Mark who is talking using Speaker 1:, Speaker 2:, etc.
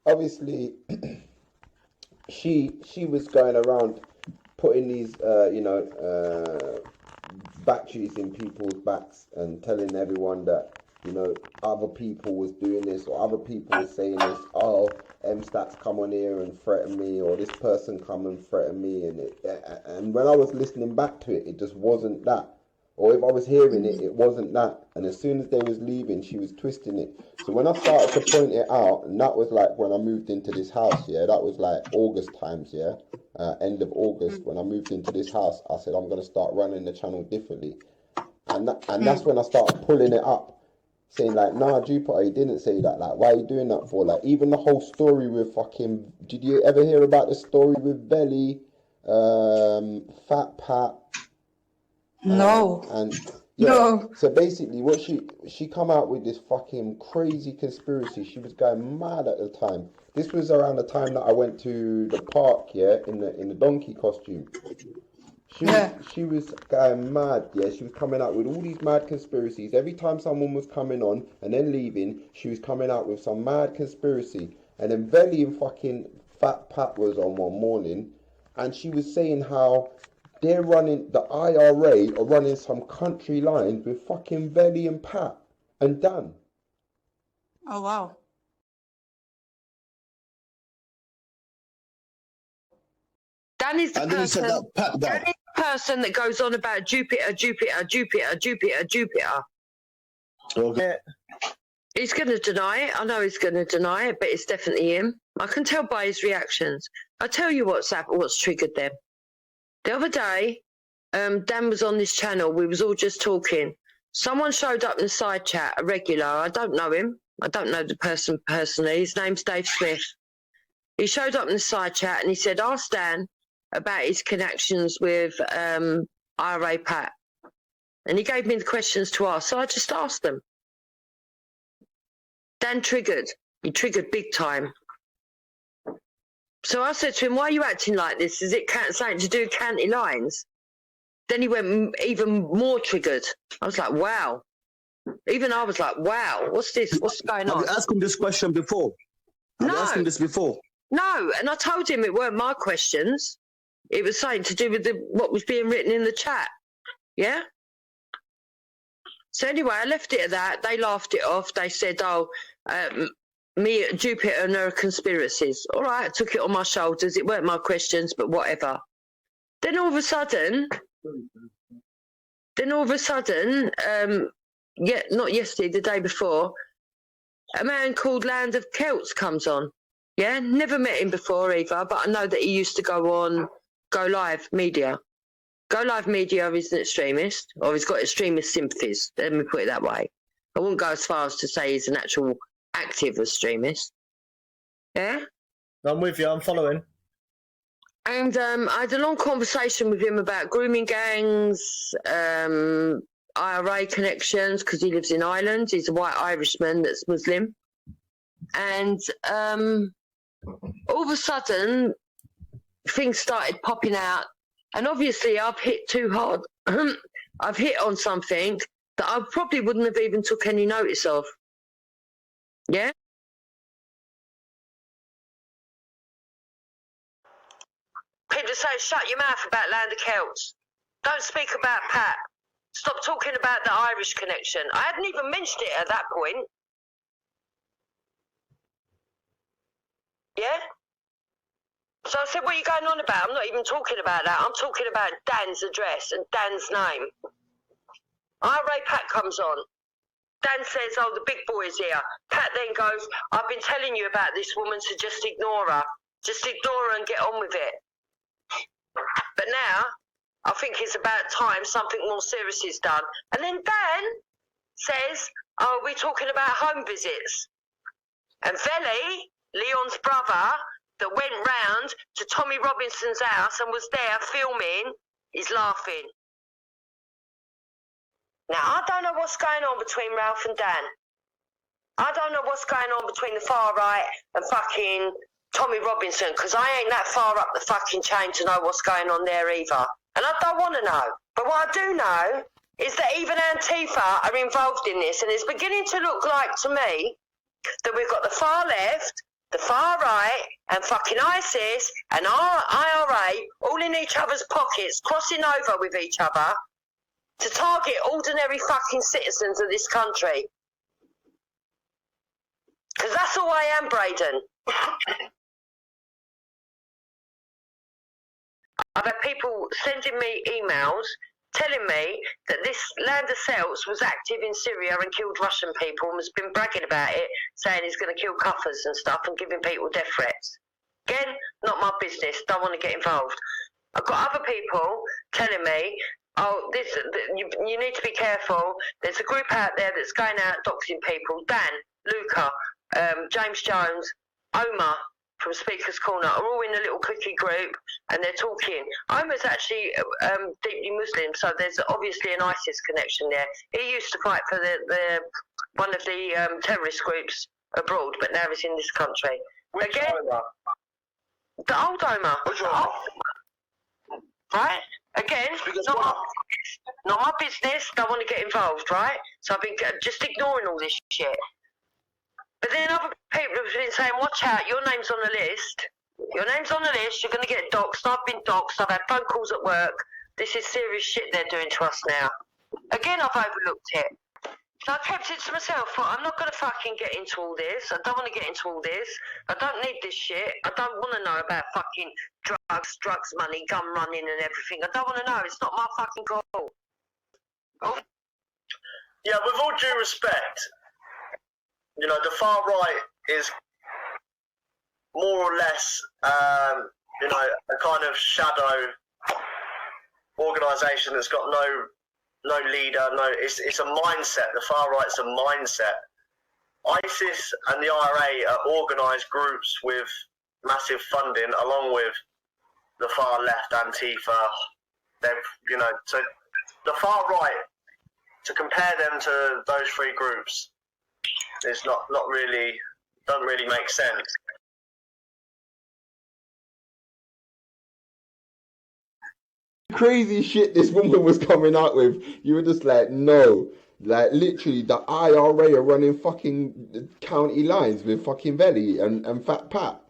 Speaker 1: obviously she was going around putting these batteries in people's backs and telling everyone that other people was doing this or other people was saying this. Oh, M-Stats come on here and threaten me, or this person come and threaten me, and when I was listening back to it, it just wasn't that. Or if I was hearing it, it wasn't that. And as soon as they was leaving, she was twisting it. So when I started to point it out, and that was like when I moved into this house, yeah, that was like August times, yeah, end of August, when I moved into this house, I said I'm gonna start running the channel differently, and that's when I started pulling it up, saying like, nah, Jupiter, he didn't say that. Like, why are you doing that for? Like, even the whole story with fucking. Did you ever hear about the story with Belly, Fat Pat?
Speaker 2: No.
Speaker 1: And yeah,
Speaker 2: No.
Speaker 1: so basically, what she come out with this fucking crazy conspiracy. She was going mad at the time. This was around the time that I went to the park, yeah, in the donkey costume. She was going mad, yeah. She was coming out with all these mad conspiracies. Every time someone was coming on and then leaving, she was coming out with some mad conspiracy. And then Belly and fucking Fat Pat was on one morning, and she was saying how they're running, the IRA are running some country lines with fucking Belly and Pat and Dan.
Speaker 2: Oh, wow.
Speaker 3: Dan is the
Speaker 4: And then he said
Speaker 3: person.
Speaker 4: that Pat
Speaker 3: Dan
Speaker 4: guy.
Speaker 3: is the person that goes on about Jupiter.
Speaker 4: Okay.
Speaker 3: He's going to deny it. I know he's going to deny it, but it's definitely him. I can tell by his reactions. I'll tell you what's triggered them. The other day, Dan was on this channel. We was all just talking. Someone showed up in the side chat, a regular. I don't know him. I don't know the person personally. His name's Dave Smith. He showed up in the side chat and he said, ask Dan about his connections with IRA Pat. And he gave me the questions to ask, so I just asked them. Dan triggered. He triggered big time. So I said to him, why are you acting like this? Is it something to do with county lines? Then he went even more triggered. I was like, wow. Even I was like, wow, what's this? What's going on?
Speaker 4: Have you asked him this question before? Have you asked him this before?
Speaker 3: No, and I told him it weren't my questions. It was something to do with what was being written in the chat. Yeah? So anyway, I left it at that. They laughed it off. They said, oh, me, Jupiter, and her conspiracies. All right, I took it on my shoulders. It weren't my questions, but whatever. Then all of a sudden, not yesterday, the day before, a man called Land of Celts comes on. Yeah, never met him before either, but I know that he used to go on Go Live Media. Go Live Media is an extremist, or he's got extremist sympathies. Let me put it that way. I wouldn't go as far as to say he's an actual active extremist. Yeah?
Speaker 5: I'm with you, I'm following.
Speaker 3: And I had a long conversation with him about grooming gangs, IRA connections, because he lives in Ireland. He's a white Irishman that's Muslim. And all of a sudden, things started popping out. And obviously, I've hit too hard. I've hit on something that I probably wouldn't have even took any notice of. Yeah? People say, shut your mouth about Land of Celts. Don't speak about Pat. Stop talking about the Irish connection. I hadn't even mentioned it at that point. Yeah? So I said, what are you going on about? I'm not even talking about that. I'm talking about Dan's address and Dan's name. IRA Pat comes on. Dan says, oh, the big boy is here. Pat then goes, I've been telling you about this woman, so just ignore her. Just ignore her and get on with it. But now, I think it's about time something more serious is done. And then Dan says, oh, we're talking about home visits. And Veli, Leon's brother, that went round to Tommy Robinson's house and was there filming, is laughing. Now, I don't know what's going on between Ralph and Dan. I don't know what's going on between the far right and fucking Tommy Robinson, because I ain't that far up the fucking chain to know what's going on there either. And I don't want to know. But what I do know is that even Antifa are involved in this, and it's beginning to look like to me that we've got the far left, the far right and fucking ISIS and IRA all in each other's pockets, crossing over with each other to target ordinary fucking citizens of this country. Because that's all I am, Braden. I've had people sending me emails telling me that this Lander Seltz was active in Syria and killed Russian people and has been bragging about it, saying he's going to kill cuffers and stuff and giving people death threats. Again, not my business, don't want to get involved. I've got other people telling me, oh, you need to be careful. There's a group out there that's going out doxing people. Dan, Luca, James Jones, Omar from Speaker's Corner are all in a little clicky group and they're talking. Omar's actually deeply Muslim, so there's obviously an ISIS connection there. He used to fight for the one of the terrorist groups abroad, but now he's in this country.
Speaker 5: Which
Speaker 3: Again,
Speaker 5: Omar?
Speaker 3: the old Omar.
Speaker 5: Which Omar?
Speaker 3: Right? Again, not my business, don't want to get involved, right? So I've been just ignoring all this shit. But then other people have been saying, watch out, your name's on the list. Your name's on the list, you're going to get doxxed. I've been doxxed, I've had phone calls at work. This is serious shit they're doing to us now. Again, I've overlooked it. So I kept it to myself, thought, I'm not going to fucking get into all this. I don't want to get into all this. I don't need this shit. I don't want to know about fucking drugs money, gun running and everything. I don't want to know. It's not my fucking goal. Oh.
Speaker 5: Yeah, with all due respect, you know, the far right is more or less, you know, a kind of shadow organisation that's got no leader, it's a mindset. The far right's a mindset. ISIS and the IRA are organised groups with massive funding, along with the far left, Antifa. They've, you know, so the far right, to compare them to those three groups is not really, doesn't really make sense.
Speaker 1: Crazy shit this woman was coming out with. You were just like, no. Like, literally, the IRA are running fucking county lines with fucking Velly and Fat Pat.